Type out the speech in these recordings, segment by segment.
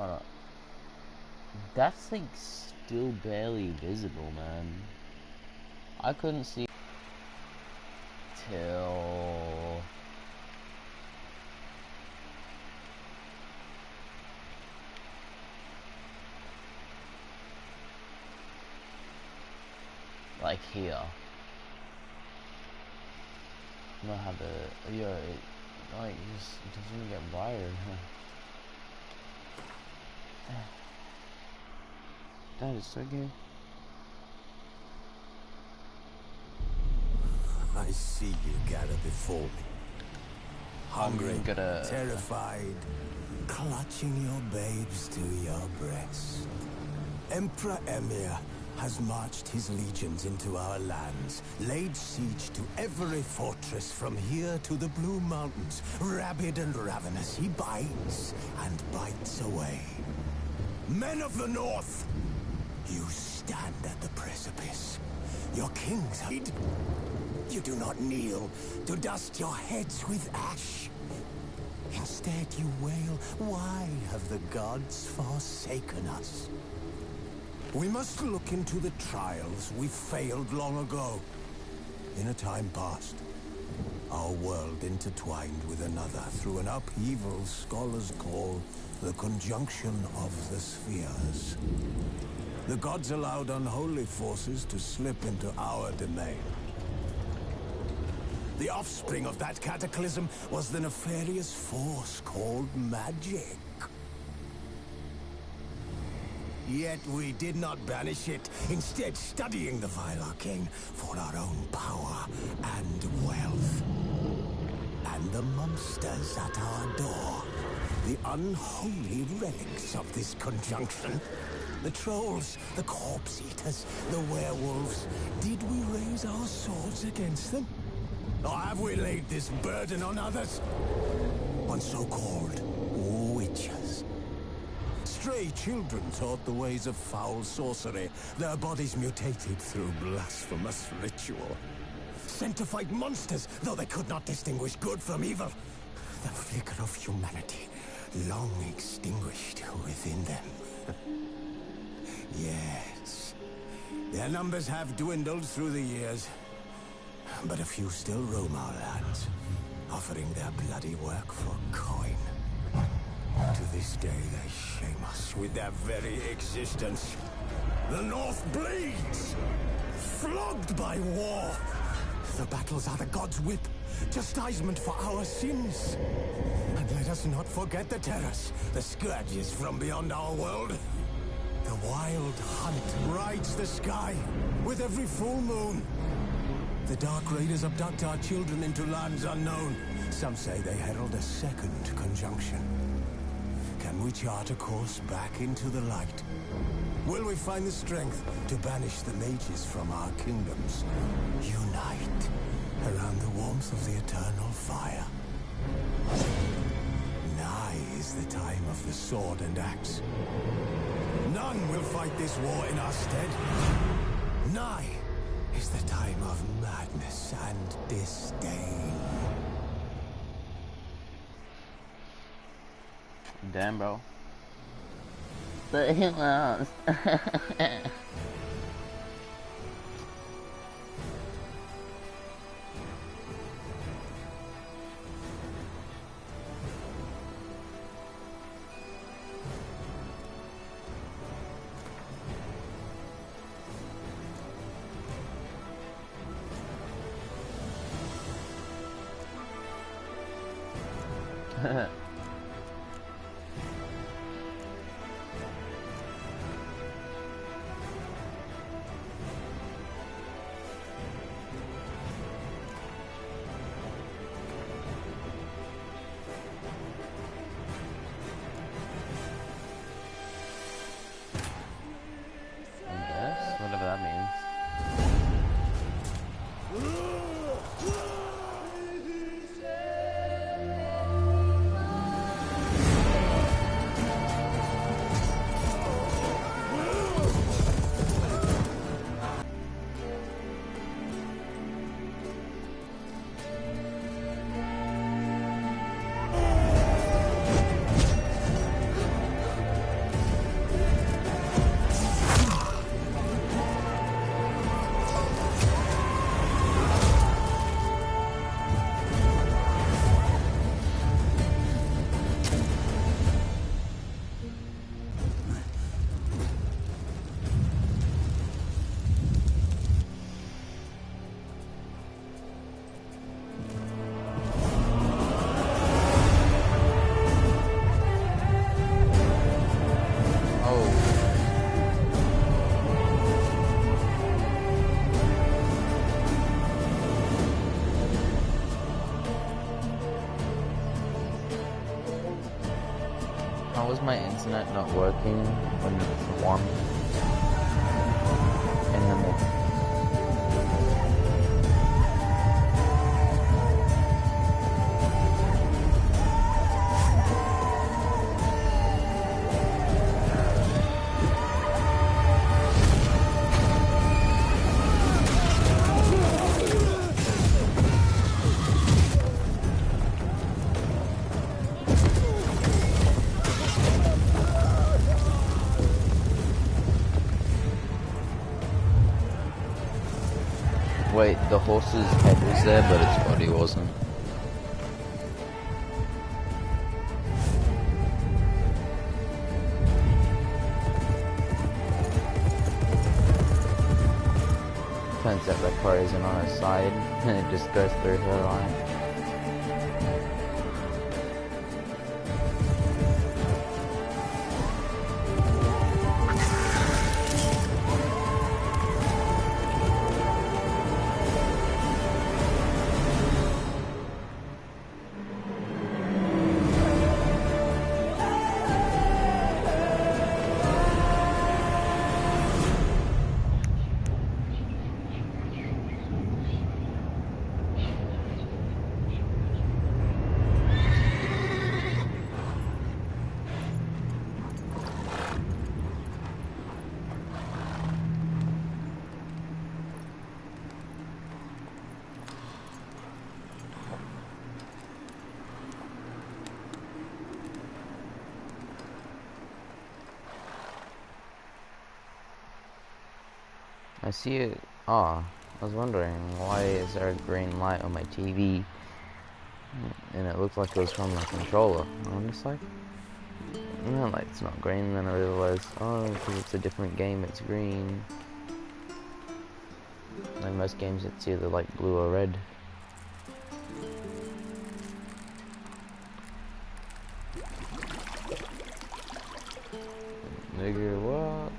Hold on. That's like still barely visible, man. I couldn't see till like here. I don't have the like just it doesn't get wired. That is so good. I see you gather before me. Hungry, gonna... terrified, clutching your babes to your breast. Emperor Emir has marched his legions into our lands, laid siege to every fortress from here to the Blue Mountains. Rabid and ravenous, he bites and bites away. Men of the North, you stand at the precipice. Your kings hide. You do not kneel to dust your heads with ash. Instead you wail, why have the gods forsaken us? We must look into the trials we failed long ago. In a time past, our world intertwined with another through an upheaval scholars call the conjunction of the spheres. The gods allowed unholy forces to slip into our domain. The offspring of that cataclysm was the nefarious force called magic. Yet we did not banish it, instead studying the vile arcane for our own power and wealth. And the monsters at our door, the unholy relics of this conjunction. The trolls, the corpse eaters, the werewolves. Did we raise our swords against them? Or have we laid this burden on others? On so-called witches. Stray children taught the ways of foul sorcery, their bodies mutated through blasphemous ritual. Sent to fight monsters, though they could not distinguish good from evil. The flicker of humanity, long extinguished within them. Yes, their numbers have dwindled through the years. But a few still roam our lands, offering their bloody work for coin. To this day, they shame us with their very existence. The North bleeds, flogged by war. The battles are the gods' whip, chastisement for our sins. And let us not forget the terrors, the scourges from beyond our world. The wild hunt rides the sky with every full moon. The Dark Raiders abduct our children into lands unknown. Some say they herald a second conjunction. Can we chart a course back into the light? Will we find the strength to banish the mages from our kingdoms? Unite around the warmth of the eternal fire. Nigh is the time of the sword and axe. None will fight this war in our stead. Nigh is the time of madness and disdain. Damn, bro. But he lost. is my internet not working when it's 1 in the morning? Wait, the horse's head was there, but its body wasn't. Turns out the car isn't on her side, and it just goes through her eye. I see it. Ah, I was wondering why is there a green light on my TV, and it looked like it was from the controller. I'm just like, no, light's not green. And then I realized, oh, because it's a different game, it's green. Like most games, it's either like blue or red. Nigga, what?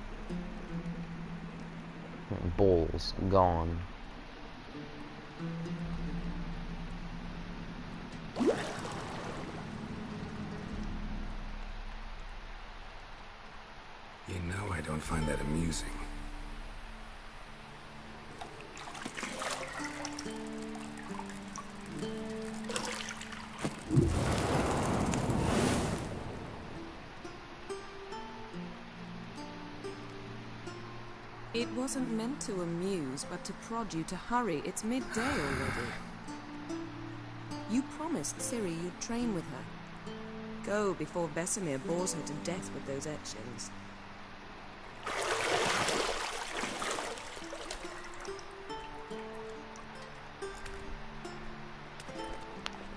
Balls gone. You know I don't find that amusing. It wasn't meant to amuse, but to prod you to hurry. It's midday already. You promised Ciri you'd train with her. Go before Vesemir bores her to death with those etchings.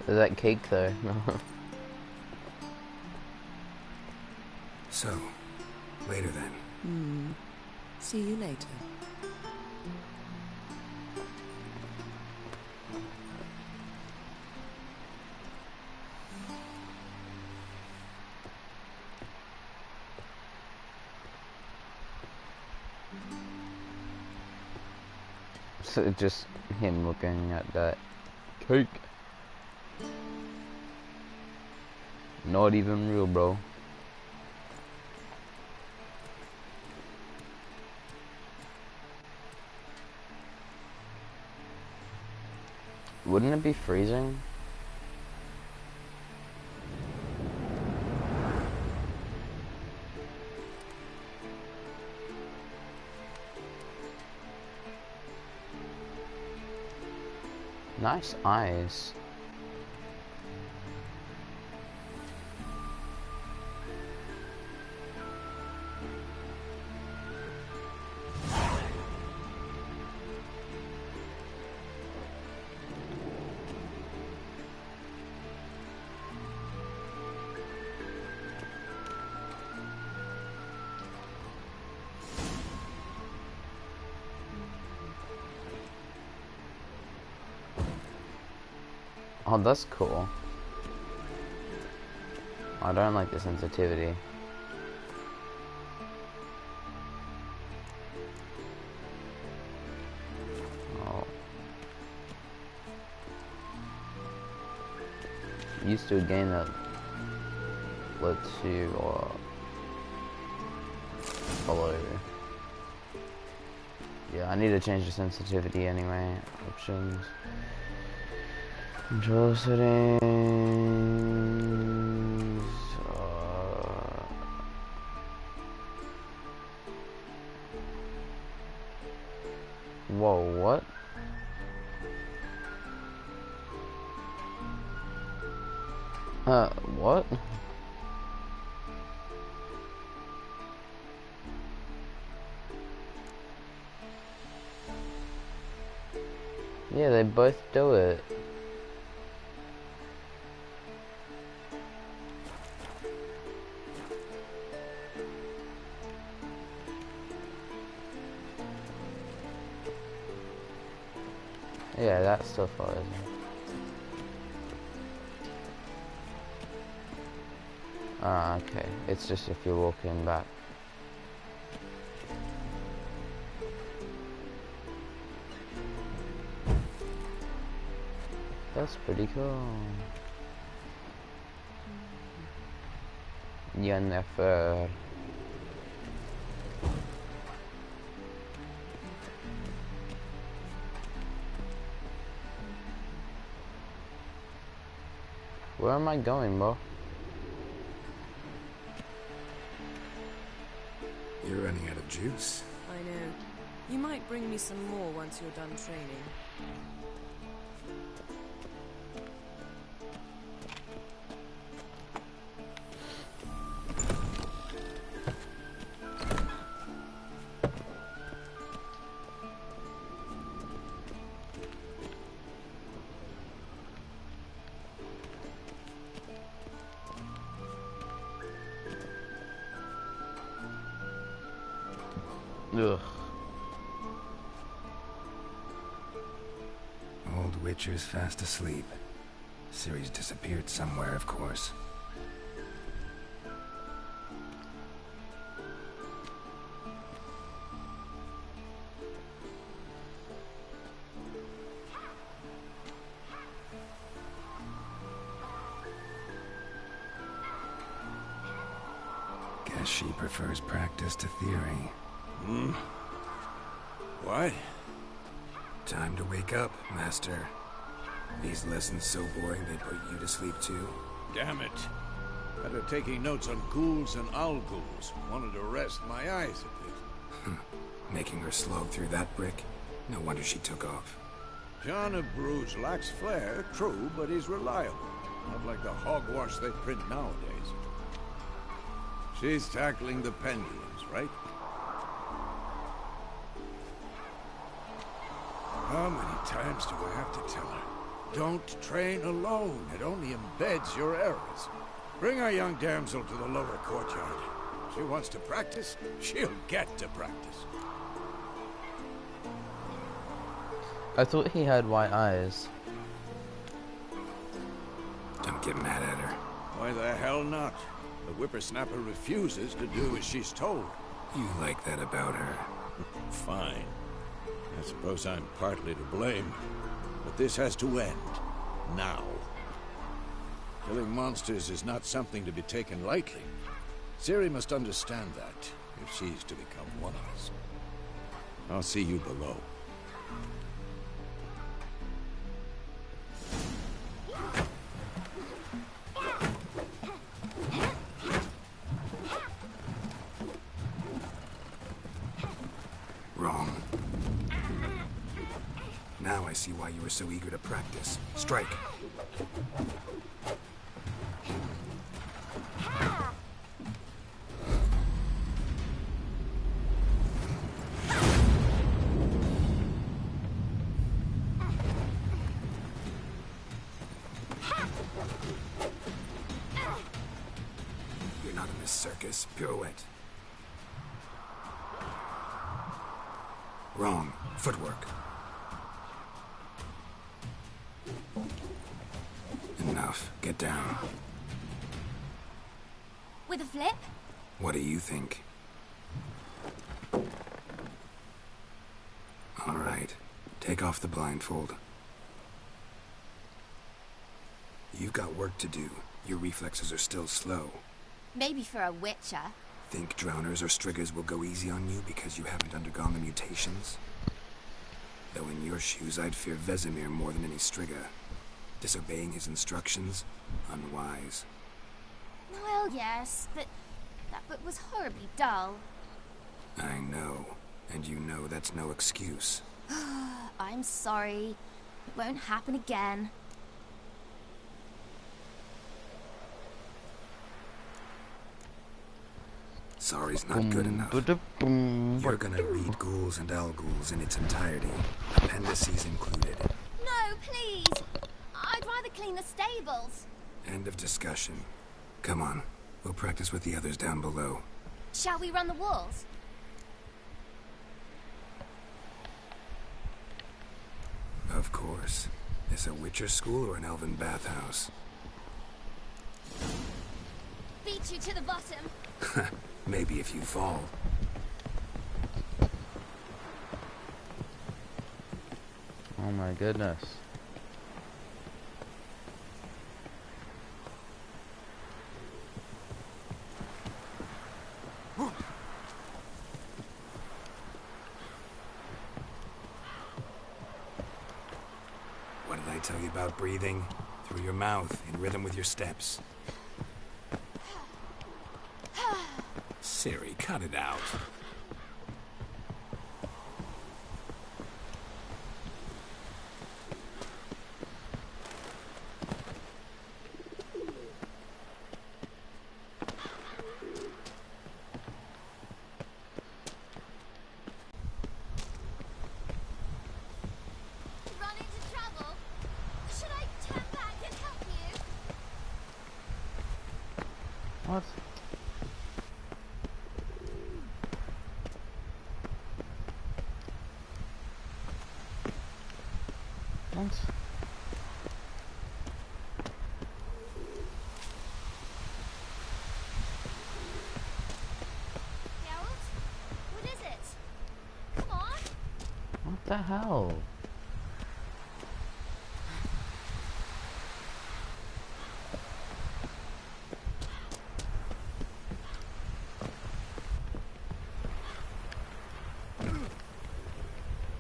Is that cake though? So, later then. See you later. So just him looking at that cake. Not even real, bro. Wouldn't it be freezing? Nice eyes. Oh, that's cool. I don't like the sensitivity. Oh. Used to a game that lets you follow. Yeah, I need to change the sensitivity anyway. Options. Control settings. Whoa, what? What? Yeah, they both do it. Yeah, that still follows me. Ah, okay. It's just if you're walking back. That's pretty cool. Jennifer. Where am I going, bro? You're running out of juice. I know. You might bring me some more once you're done training. Ugh. Old Witcher's fast asleep. Ciri's disappeared somewhere, of course. Guess she prefers practice to theory. What? Time to wake up, Master. These lessons so boring they put you to sleep too. Damn it. After taking notes on ghouls and owl ghouls, wanted to rest my eyes a bit. Making her slog through that brick? No wonder she took off. John of Bruges lacks flair, true, but he's reliable. Not like the hogwash they print nowadays. She's tackling the pendulums, right? How many times do I have to tell her? Don't train alone. It only embeds your errors. Bring our young damsel to the lower courtyard. She wants to practice, she'll get to practice. I thought he had white eyes. Don't get mad at her. Why the hell not? The whippersnapper refuses to do as she's told. You like that about her. Fine. I suppose I'm partly to blame. But this has to end. Now. Killing monsters is not something to be taken lightly. Ciri must understand that, if she's to become one of us. I'll see you below. Wrong. Now I see why you were so eager to practice. Strike. You're not in this circus. Pirouette. Wrong. Footwork. Enough. Get down. With a flip? What do you think? All right. Take off the blindfold. You've got work to do. Your reflexes are still slow. Maybe for a witcher. Think drowners or striggers will go easy on you because you haven't undergone the mutations? Though in your shoes, I'd fear Vesemir more than any strigger. Disobeying his instructions? Unwise. Well, yes, but that book was horribly dull. I know. And you know that's no excuse. I'm sorry. It won't happen again. Sorry's not good enough. You're gonna read Ghouls and Al-Ghouls in its entirety, appendices included. No, please! I'd rather clean the stables. End of discussion. Come on, we'll practice with the others down below. Shall we run the walls? Of course. Is a Witcher school or an elven bathhouse? Beat you to the bottom. Maybe if you fall. Oh my goodness. What did I tell you about breathing? Through your mouth, in rhythm with your steps. Ciri, cut it out. Run into trouble? Should I turn back and help you? What? What? Geralt? What is it? Come on! What the hell?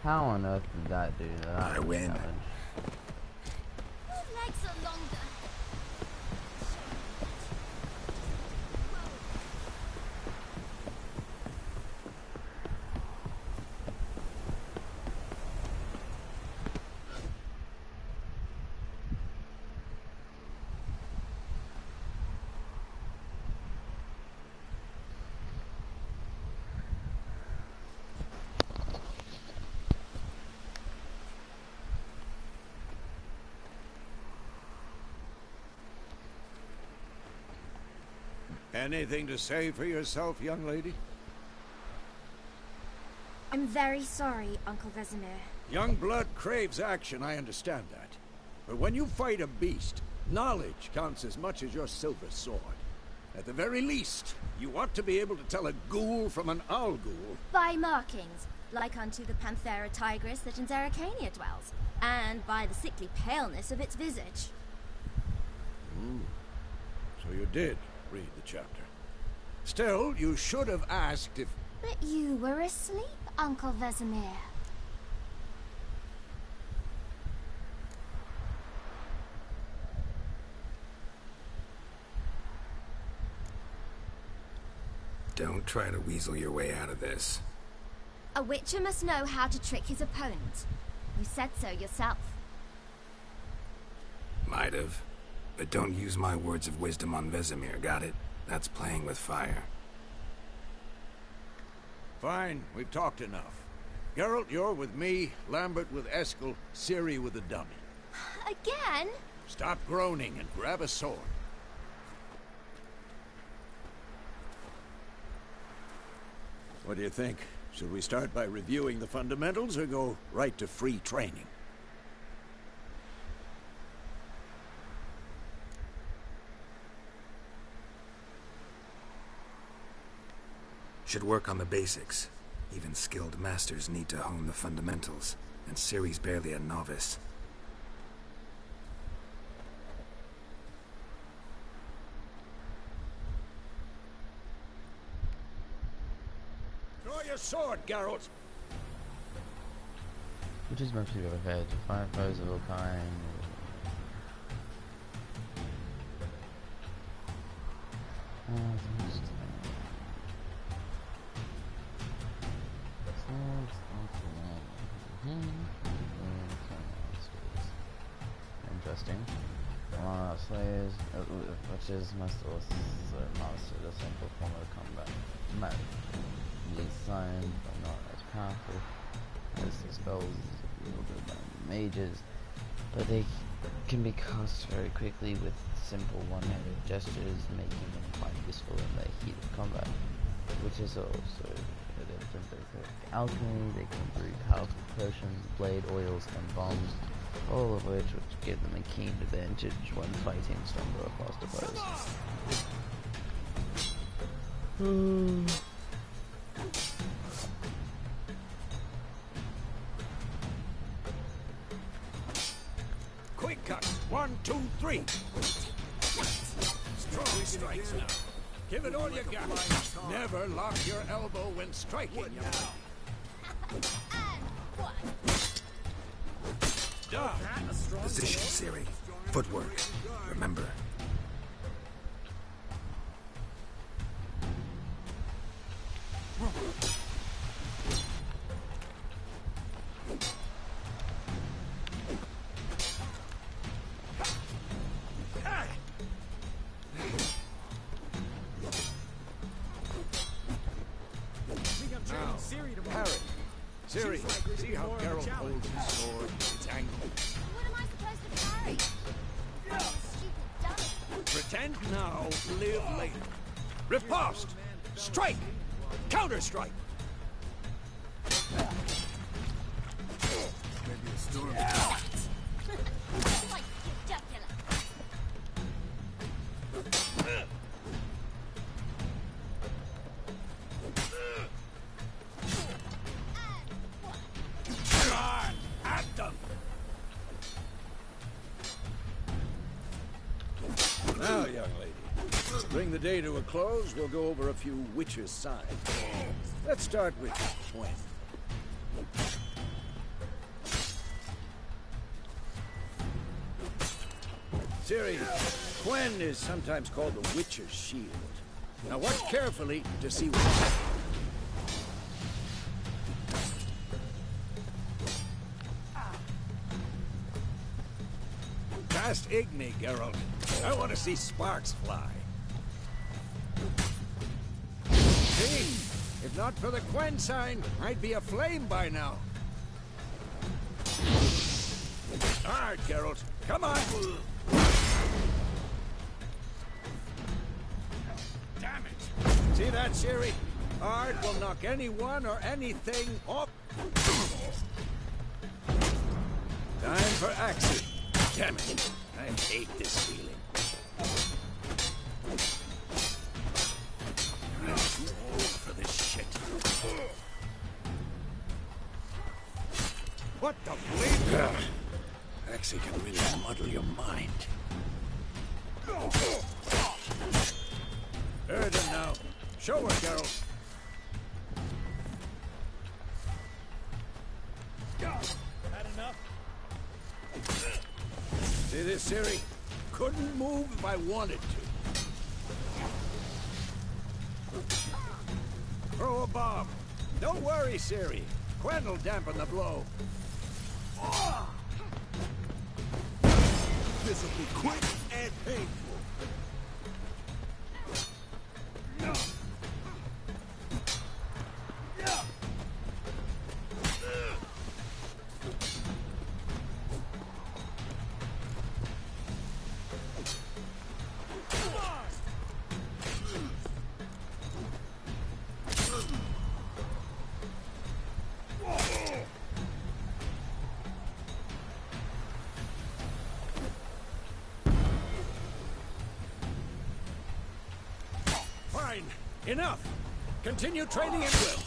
How on earth did that do that? I win. Damage? Your legs are longer. Anything to say for yourself, young lady? I'm very sorry, Uncle Vesemir. Young blood craves action, I understand that. But when you fight a beast, knowledge counts as much as your silver sword. At the very least, you ought to be able to tell a ghoul from an owl ghoul. By markings, like unto the Panthera tigris that in Zerrikania dwells, and by the sickly paleness of its visage. So you did read the chapter. Still, you should have asked if... But you were asleep, Uncle Vesemir. Don't try to weasel your way out of this. A witcher must know how to trick his opponent. You said so yourself. Might have. But don't use my words of wisdom on Vesemir, got it? That's playing with fire. Fine, we've talked enough. Geralt, you're with me, Lambert with Eskel, Ciri with the dummy. Again? Stop groaning and grab a sword. What do you think? Should we start by reviewing the fundamentals or go right to free training? Should work on the basics. Even skilled masters need to hone the fundamentals, and Ciri's barely a novice. your sword, Geralt. Which is meant to be prepared to fight foes of all kind. Interesting. Slaves, which is most of us mastered a simple form of combat. Magic signs are not as powerful as the spells wielded by mages, but they can be cast very quickly with simple one-handed gestures, making them quite useful in the heat of combat, which is also evident in alchemy. They can brew powerful potions, blade oils, and bombs, all of which give them a keen advantage when fighting stronger or faster foes. Quick cut. 1, 2, 3. Strong strikes now. Give it all you got. Never lock your elbow when striking. Position, Ciri. Footwork. Remember. Ciri, see how Geralt holds his sword, its angle. What am I supposed to carry? Stupid dummy. Pretend now, live later. Riposte! Strike! Counter-strike! Maybe a storm. Like ridiculous. On! At them! Now, young lady, to bring the day to a close, we'll go over a few witches' signs. Let's start with Gwen. Ciri, Gwen is sometimes called the Witcher's Shield. Now watch carefully to see what... Cast Igni, Geralt. I want to see sparks fly. See? If not for the Gwen sign, I'd be aflame by now. Hard, Geralt. Come on! Damn it! See that, Ciri? Ard will knock anyone or anything off. Time for action. Damn it. I hate this feeling. I'm too old for this shit. What the bleep? Axie can really muddle your mind. Heard him now. Show her, Geralt. Had enough? See this, Ciri? Couldn't move if I wanted to. Throw a bomb. Don't worry, Ciri. Gwen will dampen the blow. This will be quick and painful. Fine. Enough. Continue training at will.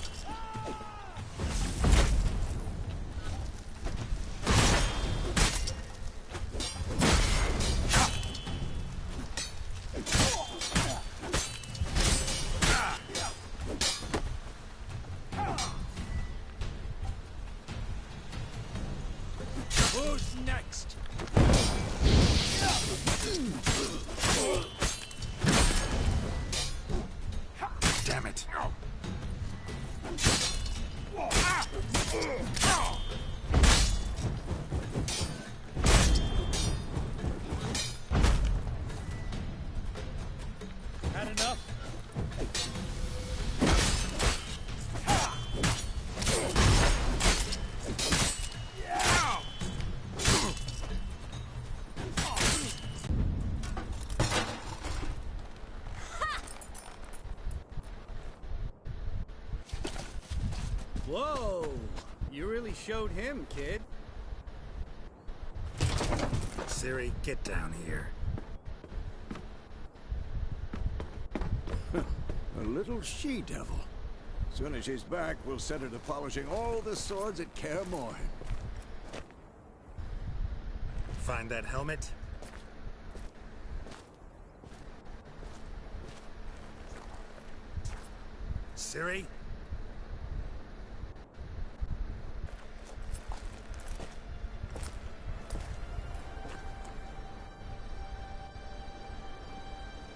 Who's next? Damn it. Had enough? Whoa! You really showed him, kid. Ciri, get down here. A little she-devil. Soon as she's back, we'll set her to polishing all the swords at Kaer Morhen. Find that helmet? Ciri?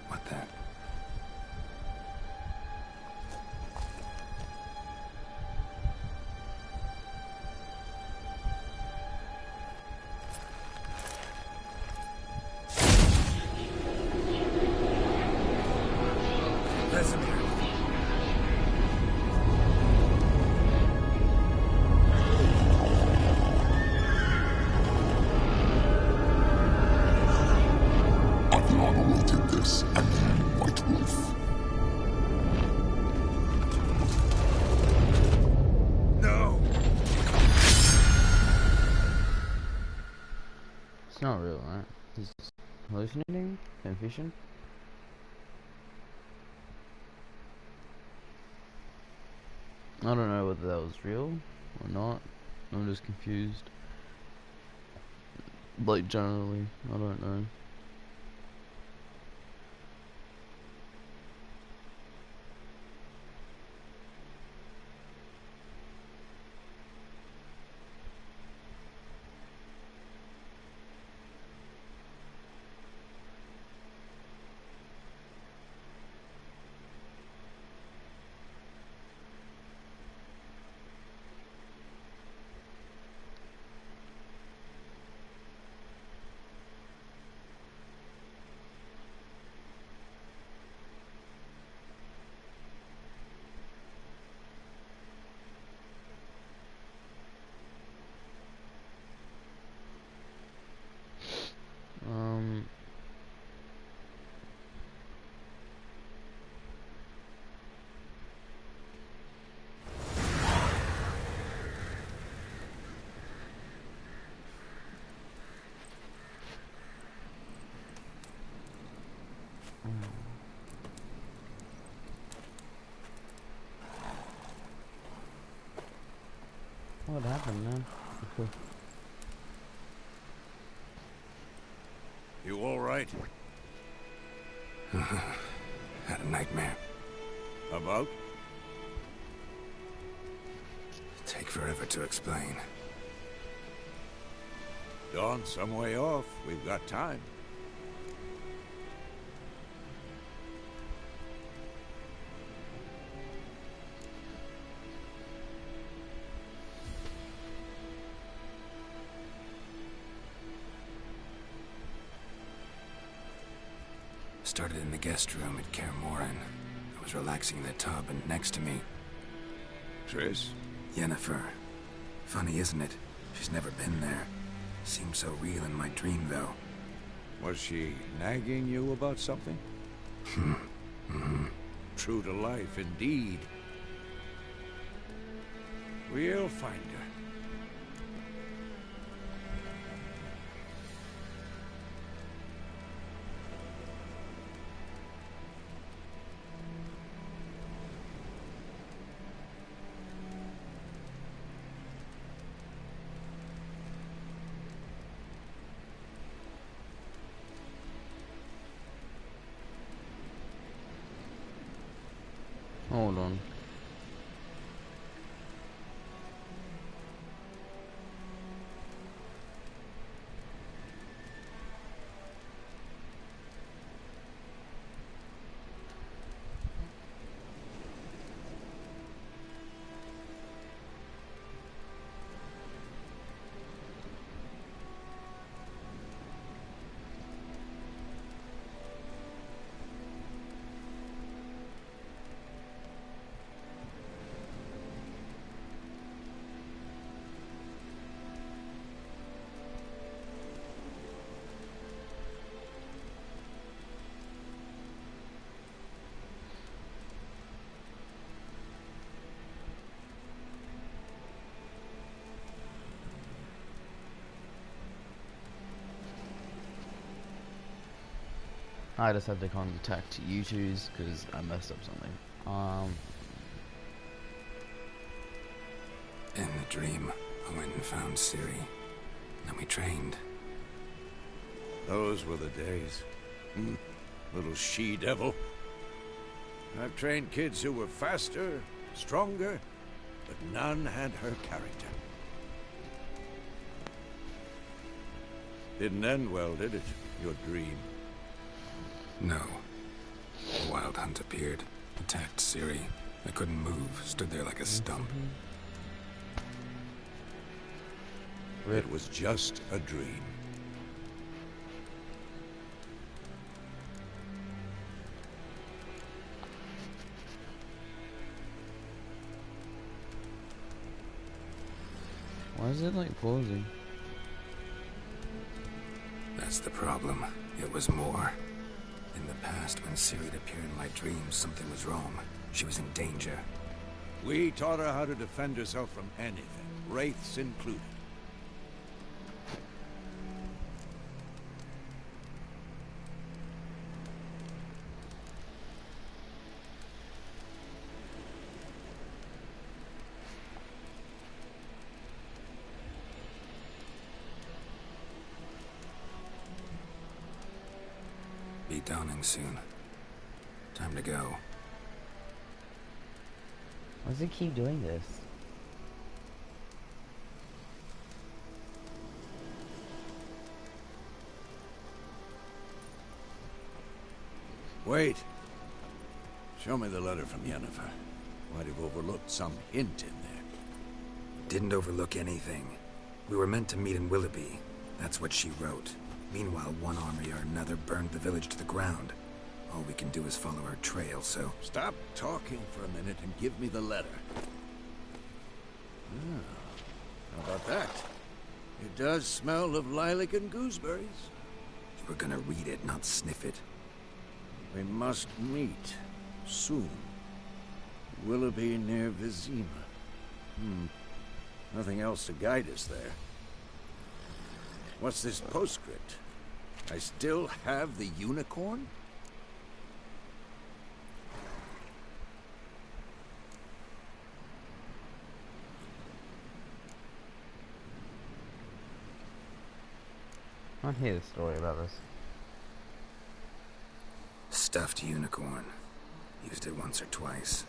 What the? Vesemir. Avalon awaited this, and you, White Wolf. No! It's not real, right? He's hallucinating? Confusion? I don't know whether that was real or not. I'm just confused. Like, generally, I don't know. What happened, man? Okay. You all right? Had a nightmare. About? Take forever to explain. Dawn's some way off. We've got time. Started in the guest room at Kaer Morhen. I was relaxing in the tub, and next to me, Triss? Yennefer. Funny, isn't it? She's never been there. Seemed so real in my dream, though. Was she nagging you about something? True to life, indeed. We'll find her. Hold on. I just had to contact you twos because I messed up something. In the dream, I went and found Ciri. Then we trained. Those were the days. Little she-devil. I've trained kids who were faster, stronger, but none had her character. Didn't end well, did it? Your dream? No. A wild hunt appeared, attacked Ciri. I couldn't move, stood there like a stump. It was just a dream. Why is it like pausing? That's the problem. It was more. In the past, when Ciri'd appear in my dreams, something was wrong. She was in danger. We taught her how to defend herself from anything, wraiths included. Be dawning soon. Time to go. Why does it keep doing this? Wait. Show me the letter from Yennefer. Might have overlooked some hint in there. Didn't overlook anything. We were meant to meet in Willoughby. That's what she wrote. Meanwhile, one army or another burned the village to the ground. All we can do is follow her trail, so... Stop talking for a minute and give me the letter. How about that? It does smell of lilac and gooseberries. You were gonna read it, not sniff it. We must meet. Soon. Willoughby near Vizima. Nothing else to guide us there. What's this postscript? I still have the unicorn? I want to hear the story about this. Stuffed unicorn. Used it once or twice.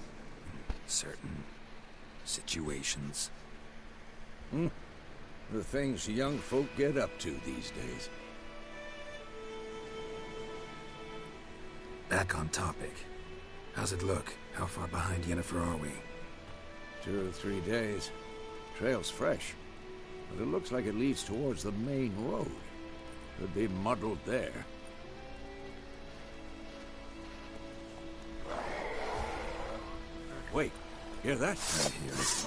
In certain situations. The things young folk get up to these days. Back on topic. How's it look? How far behind Yennefer are we? 2 or 3 days. Trail's fresh, but it looks like it leads towards the main road. Could be muddled there. Wait, hear that? I hear it.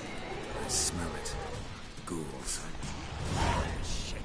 I smell it. Ghouls. Shit.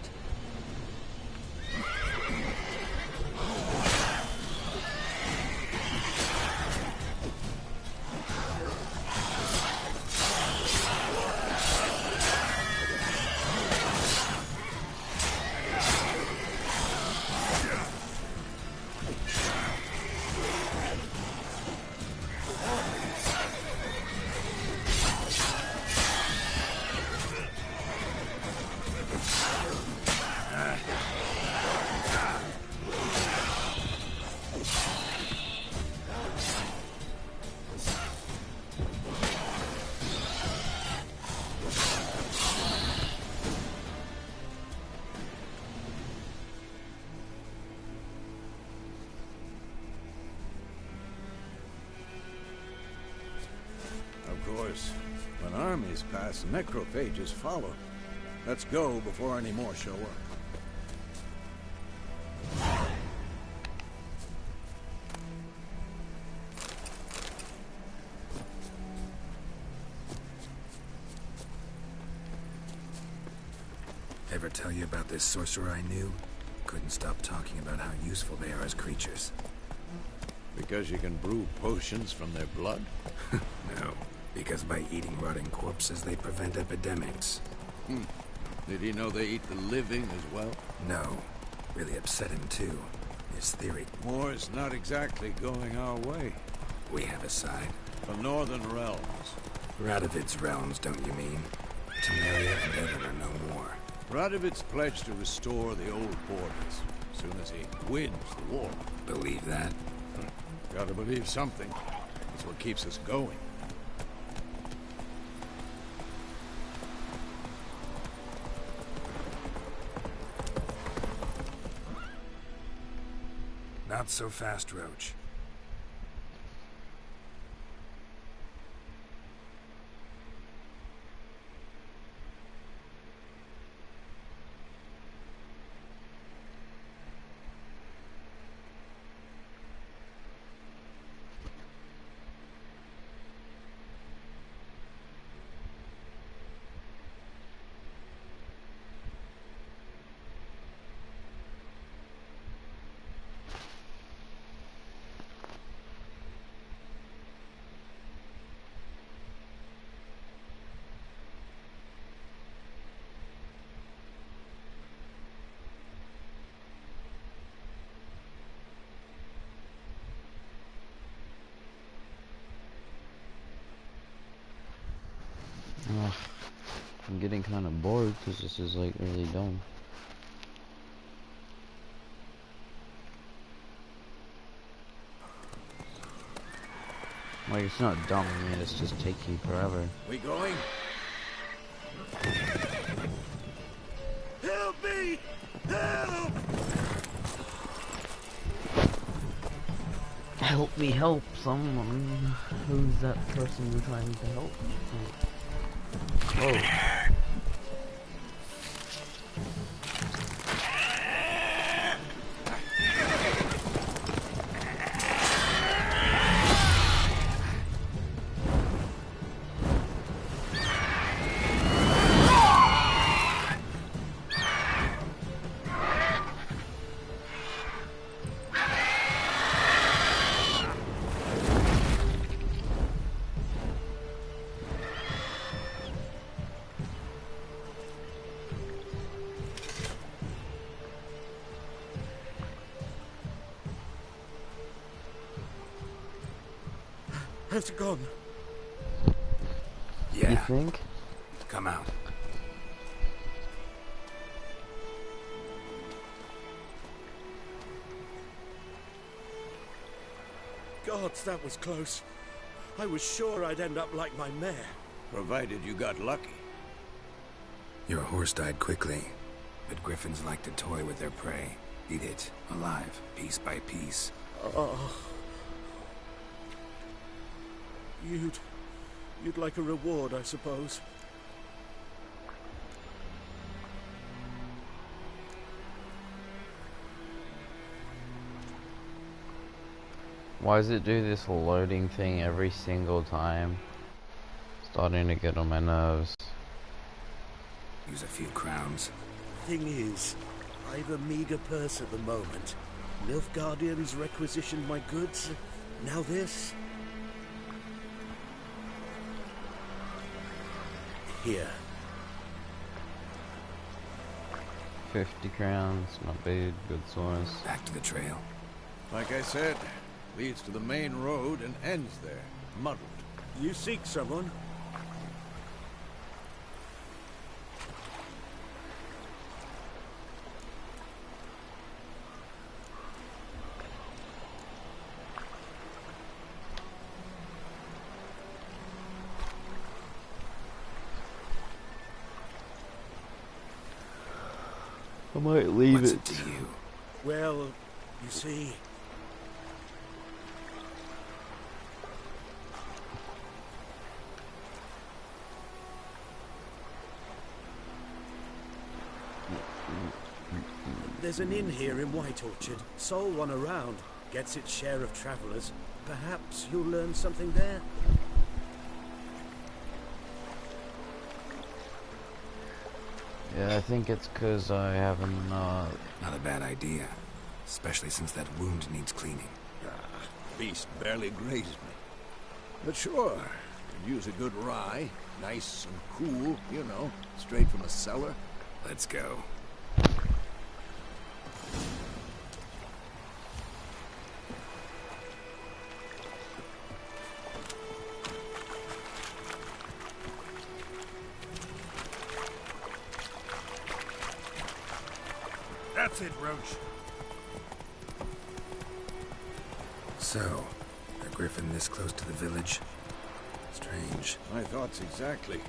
Of course, when armies pass, necrophages follow. Let's go before any more show up. Ever tell you about this sorcerer I knew? Couldn't stop talking about how useful they are as creatures. Because you can brew potions from their blood? No, because by eating rotting corpses, they prevent epidemics. Did he know they eat the living as well? No, really upset him too. his theory. War's not exactly going our way. We have a side. The Northern Realms. Radovid's realms, don't you mean? Temeria and Eden are no more. Radovid's pledged to restore the old borders as soon as he wins the war. Believe that? Gotta believe something. It's what keeps us going. Not so fast, Roach. Ugh, I'm getting kind of bored because this is like really dumb. Like, it's not dumb, I mean, it's just taking forever. We going? Help me! Help! Help me help someone. Who's that person you're trying to help? Whoa. Has it gone? Yeah. You think? Come out. Gods, that was close. I was sure I'd end up like my mare. Provided you got lucky. Your horse died quickly, but griffins like to toy with their prey. Eat it, alive, piece by piece. Oh. You'd like a reward, I suppose. Why does it do this loading thing every single time? Starting to get on my nerves. Use a few crowns. Thing is, I've a meager purse at the moment. Nilfgaardians requisitioned my goods. Now this. Here. 50 crowns, not bad, good source. Back to the trail. Like I said, leads to the main road and ends there, muddled. You seek someone? I might leave What's it. it to you? Well, you see... There's an inn here in White Orchard. Sole one around. Gets its share of travelers. Perhaps you'll learn something there? Yeah, I think it's because I haven't, Not a bad idea. Especially since that wound needs cleaning. Beast barely grazed me. But sure, could use a good rye. Nice and cool, you know, straight from a cellar. Let's go. That's it, Roach. So, a griffin this close to the village? Strange. My thoughts exactly.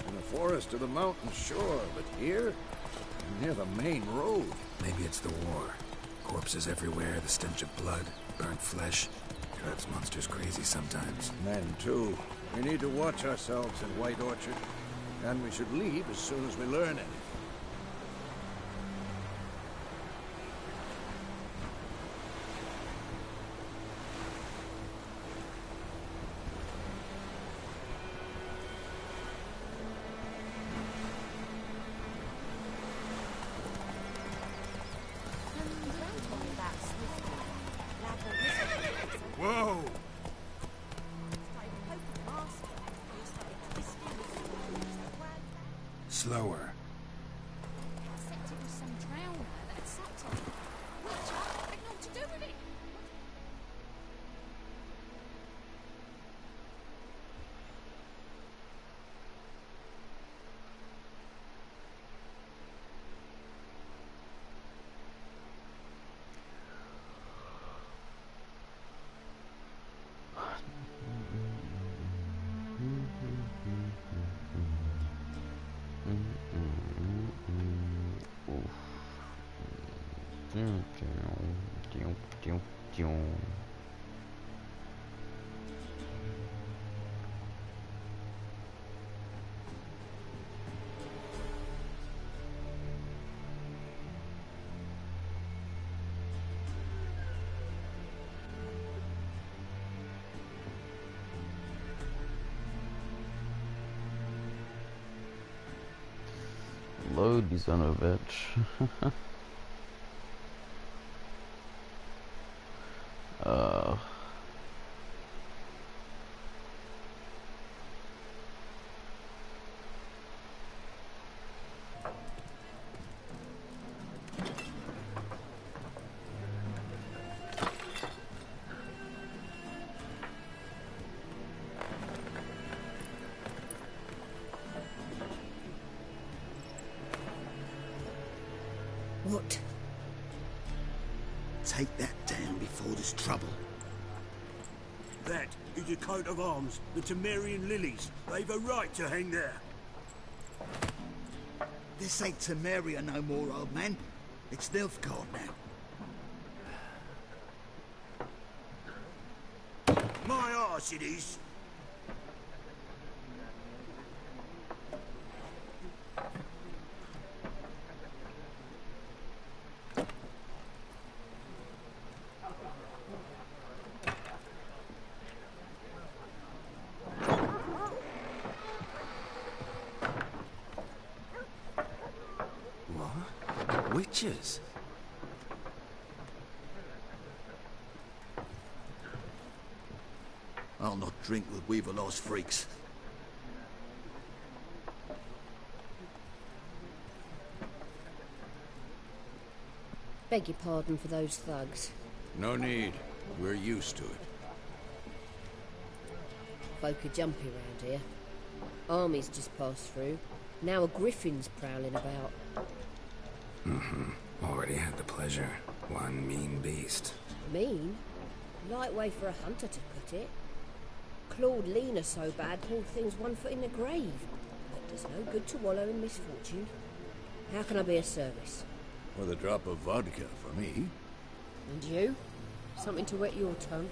In the forest or the mountain, sure, but here? Near the main road. Maybe it's the war. Corpses everywhere, the stench of blood, burnt flesh. Drives monsters crazy sometimes. Men, too. We need to watch ourselves in White Orchard. And we should leave as soon as we learn anything. Whoa! Slower. Load, you son of a bitch. What? Take that down before there's trouble. That is a coat of arms, the Temerian lilies. They've a right to hang there. This ain't Temeria no more, old man. It's Nilfgaard now. My arse it is. Witches? I'll not drink with Weaverlost freaks. Beg your pardon for those thugs. No need. We're used to it. Folk are jumpy round here. Armies just passed through. Now a griffin's prowling about. Already had the pleasure. One mean beast. Mean? Light way for a hunter to put it. Clawed Lena so bad, poor thing's 1 foot in the grave. But there's no good to wallow in misfortune. How can I be of service? With a drop of vodka for me. And you? Something to wet your tongue?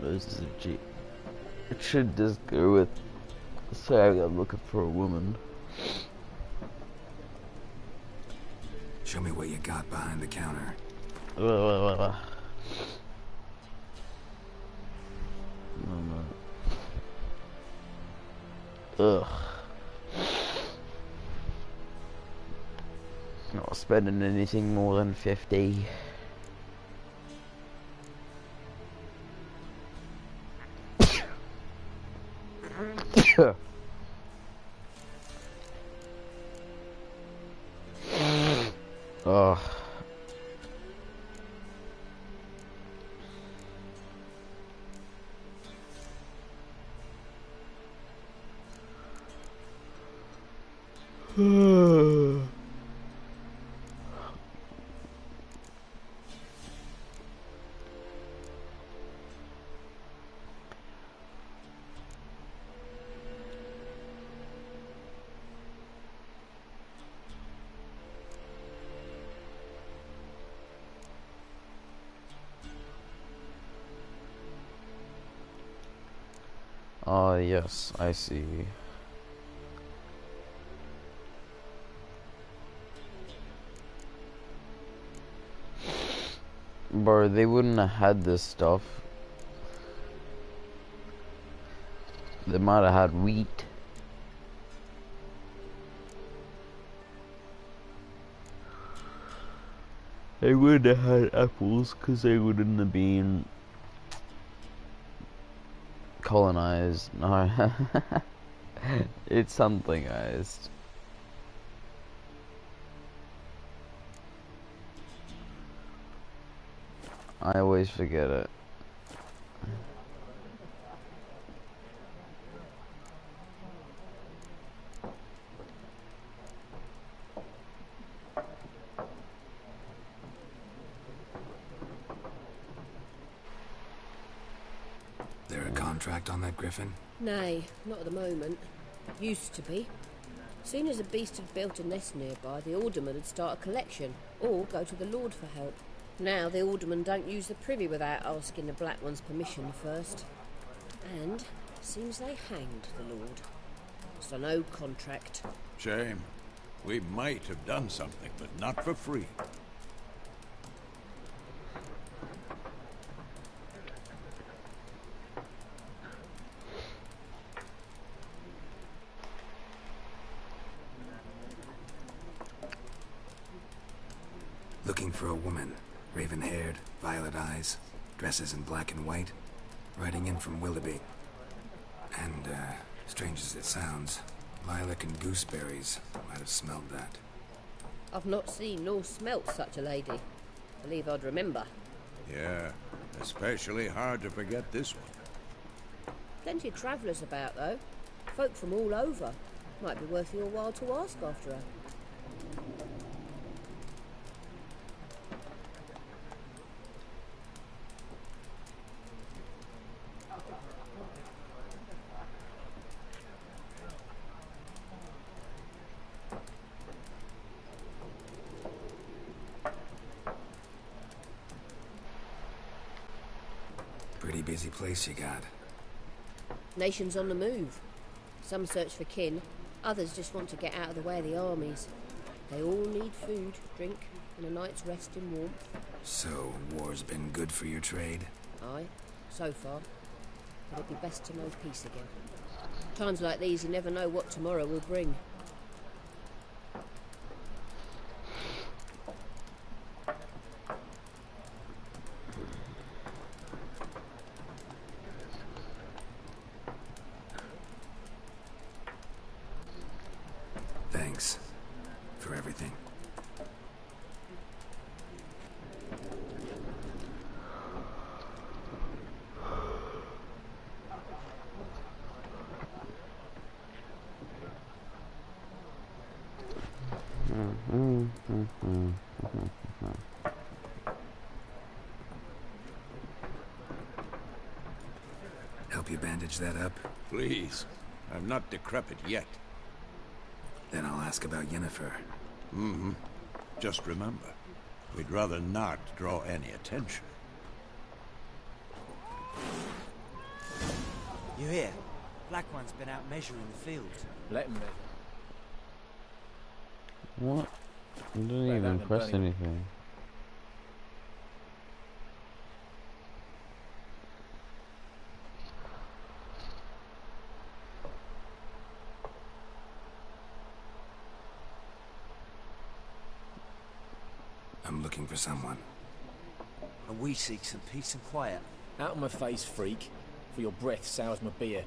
This is a G. It should just go with saying I'm looking for a woman. Show me what you got behind the counter. No. Ugh. Not spending anything more than 50. Ugh. Ah, yes, I see. Bro, they wouldn't have had this stuff. They might have had wheat. They wouldn't have had apples because they wouldn't have been colonized. No. It's something, guys. I always forget it. There a contract on that griffin? Nay, not at the moment. Used to be. Soon as a beast had built a nest nearby, the alderman would start a collection, or go to the Lord for help. Now the alderman don't use the privy without asking the Black One's permission first. And seems they hanged the Lord. So no contract. Shame. We might have done something, but not for free. Looking for a woman. Raven-haired, violet eyes, dresses in black and white. Riding in from Willoughby. And, strange as it sounds, lilac and gooseberries might have smelled that. I've not seen nor smelt such a lady. Believe I'd remember. Yeah, especially hard to forget this one. Plenty of travellers about, though. Folk from all over. Might be worth your while to ask after her. Pretty busy place you got. Nations on the move. Some search for kin, others just want to get out of the way of the armies. They all need food, drink, and a night's rest in warmth. So, war's been good for your trade? Aye, so far. But it'd be best to know peace again. Times like these, you never know what tomorrow will bring. Thanks for everything. Help you bandage that up? Please. I'm not decrepit yet. Then I'll ask about Yennefer. Mm-hmm. Just remember, we'd rather not draw any attention. You hear? Black One's been out measuring the fields. Let him measure. What? I didn't even press anything. I'm looking for someone. And we seek some peace and quiet. Out of my face, freak. For your breath sours my beer.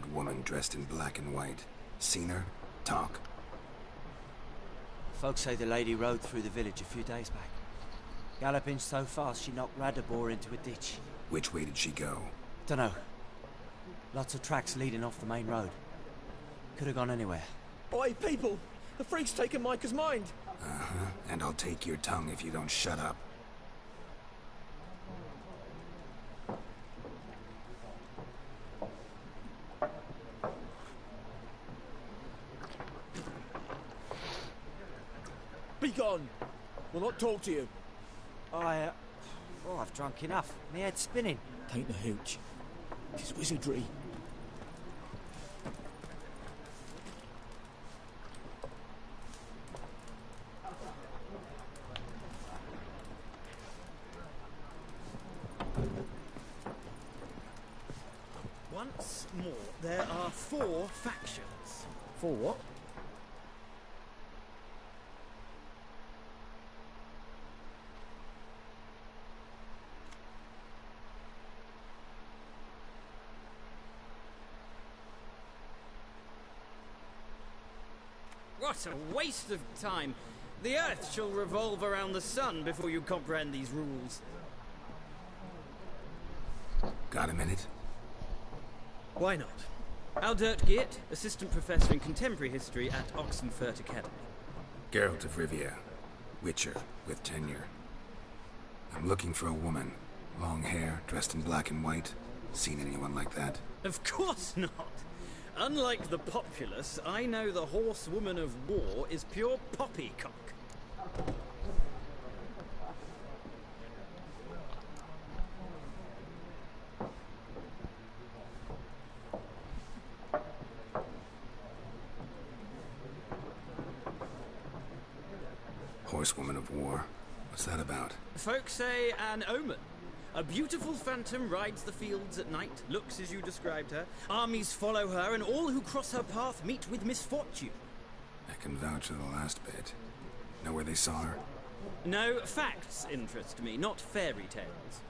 red-haired woman dressed in black and white. Seen her? Talk. Folks say the lady rode through the village a few days back. Galloping so fast she knocked Radabor into a ditch. Which way did she go? Dunno. Lots of tracks leading off the main road. Could have gone anywhere. Oi, people! The freak's taken Micah's mind! Uh-huh, and I'll take your tongue if you don't shut up. Be gone! We'll not talk to you. I've drunk enough. My head's spinning. Tain't the hooch. It's wizardry. Once more, there are 4 factions. 4 what? What a waste of time. The Earth shall revolve around the sun before you comprehend these rules. Got a minute? Why not? Aldert Geert, Assistant Professor in Contemporary History at Oxenfurt Academy. Geralt of Rivia. Witcher, with tenure. I'm looking for a woman. Long hair, dressed in black and white. Seen anyone like that? Of course not. Unlike the populace, I know the horsewoman of war is pure poppycock. Horsewoman of war? What's that about? Folks say an omen. A beautiful phantom rides the fields at night, looks as you described her. Armies follow her, and all who cross her path meet with misfortune. I can vouch for the last bit. Know where they saw her? No, facts interest me, not fairy tales.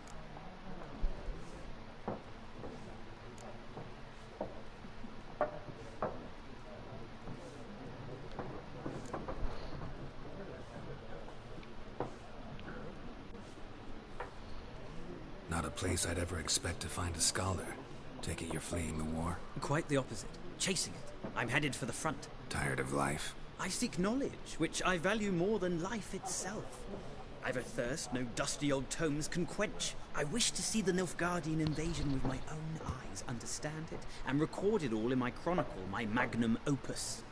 Not a place I'd ever expect to find a scholar. Take it you're fleeing the war? Quite the opposite. Chasing it. I'm headed for the front. Tired of life? I seek knowledge, which I value more than life itself. I've a thirst no dusty old tomes can quench. I wish to see the Nilfgaardian invasion with my own eyes, understand it, and record it all in my chronicle, my magnum opus.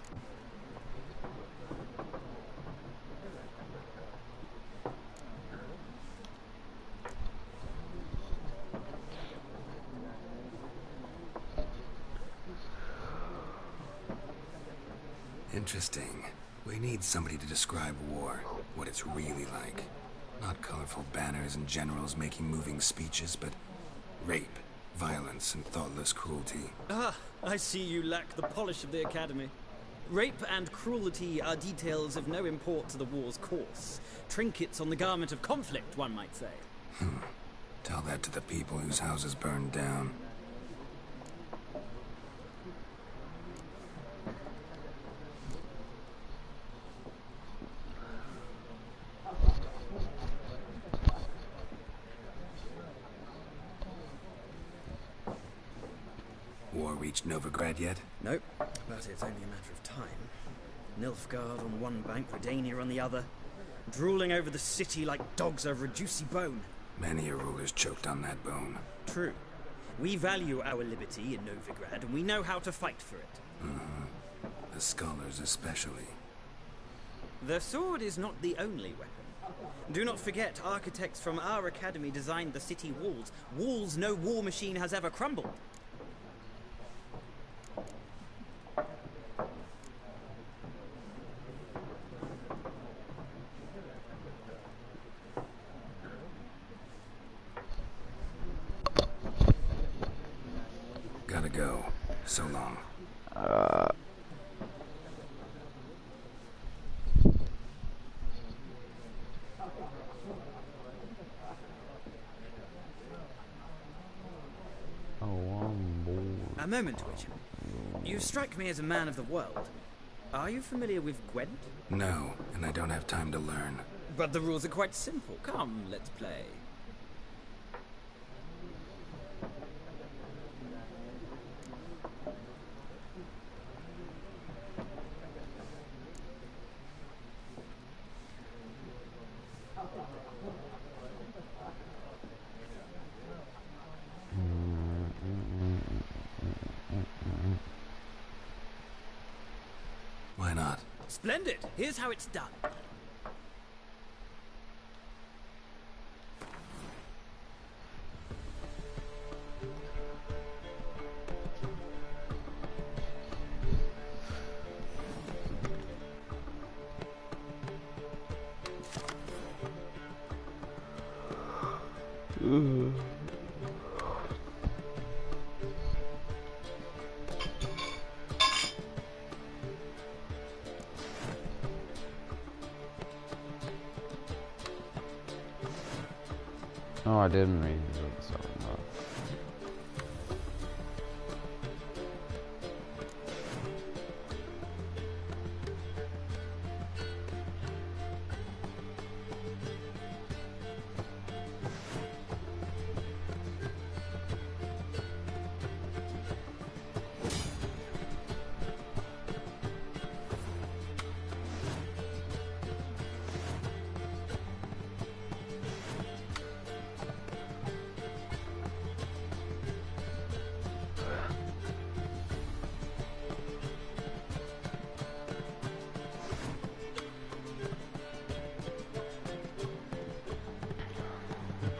Interesting. We need somebody to describe war, what it's really like. Not colorful banners and generals making moving speeches, but rape, violence, and thoughtless cruelty. Ah, I see you lack the polish of the Academy. Rape and cruelty are details of no import to the war's course. Trinkets on the garment of conflict, one might say. Tell that to the people whose houses burned down. War reached Novigrad yet? Nope, but it's only a matter of time. Nilfgaard on one bank, Redania on the other, drooling over the city like dogs over a juicy bone. Many a ruler's choked on that bone. True. We value our liberty in Novigrad, and we know how to fight for it. The scholars especially. The sword is not the only weapon. Do not forget, architects from our academy designed the city walls. Walls no war machine has ever crumbled. Gotta go. So long. Oh, I'm bored. A moment, Witcher. You strike me as a man of the world. Are you familiar with Gwent? No, and I don't have time to learn. But the rules are quite simple. Come, let's play. Why not? Splendid! Here's how it's done. Oh, I didn't read it, so no.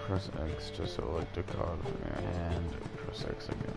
Press X to select a card and press X again.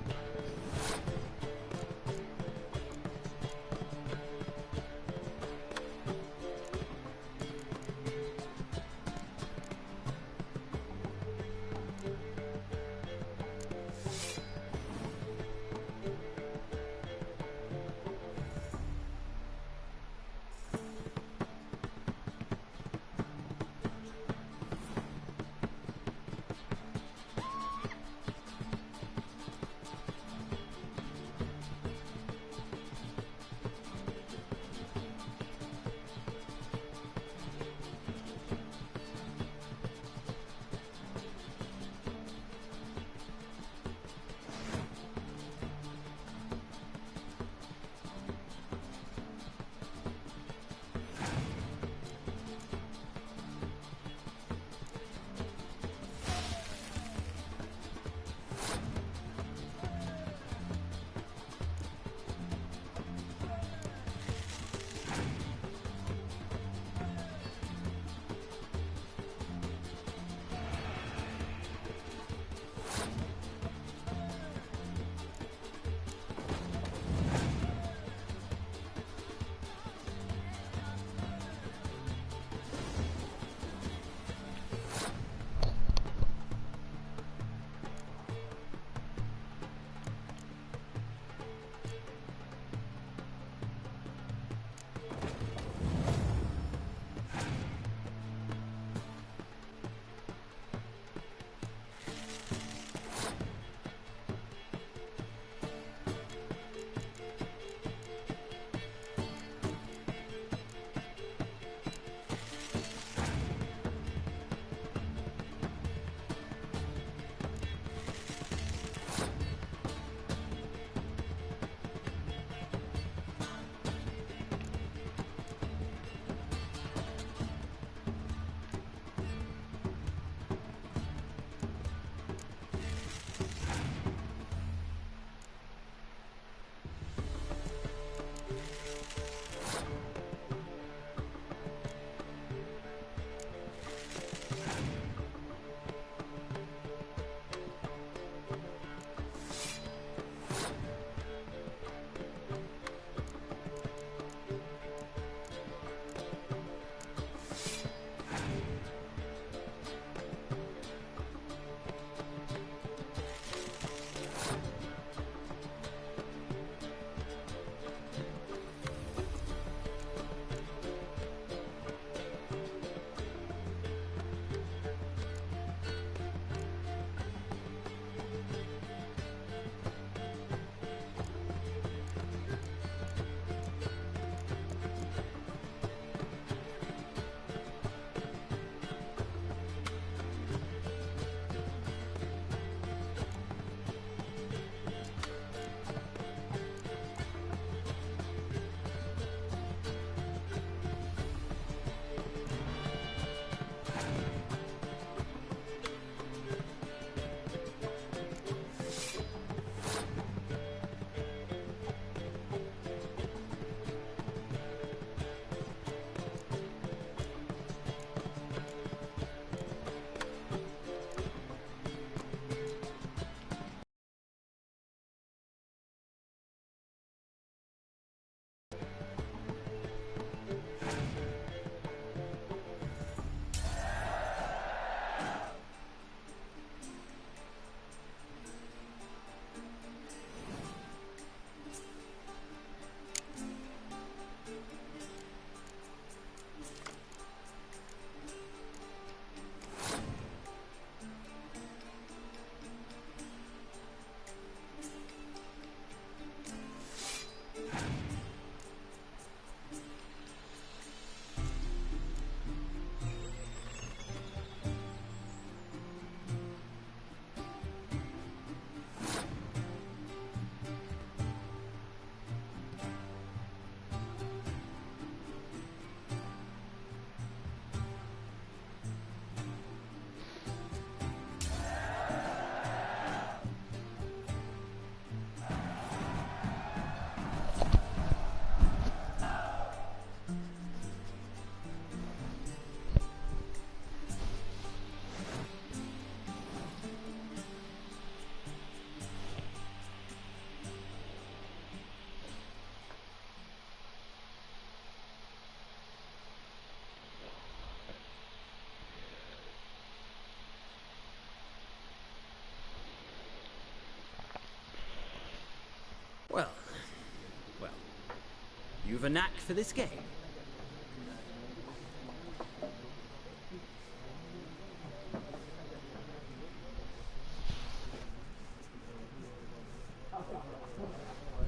of a knack for this game.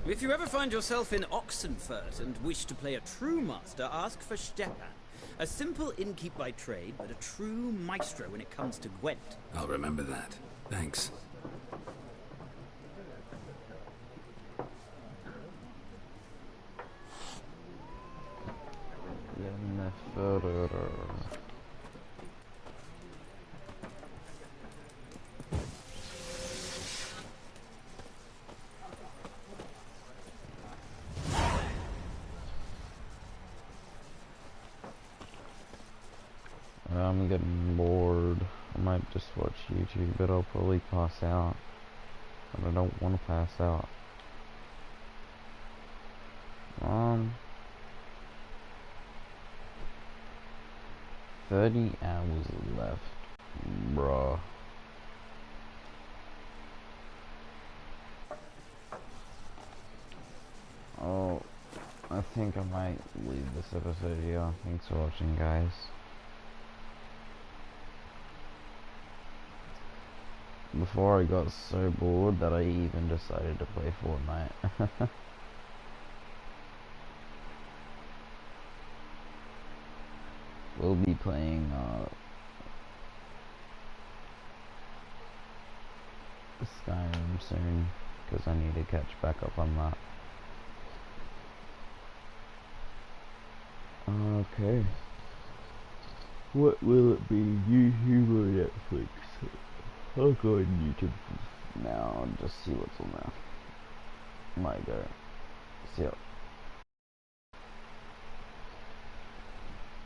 If you ever find yourself in Oxenfurt and wish to play a true master, ask for Stepan. A simple innkeep by trade, but a true maestro when it comes to Gwent. I'll remember that. Thanks. I'm getting bored. I might just watch YouTube, but I'll probably pass out. But I don't want to pass out. 30 hours left, bruh. Oh, I think I might leave this episode here. Thanks for watching, guys. Before I got so bored that I even decided to play Fortnite. We'll be playing Skyrim soon, because I need to catch back up on that. Okay. What will it be? YouTube or Netflix? I'll go on YouTube now and just see what's on there. Might go. See ya.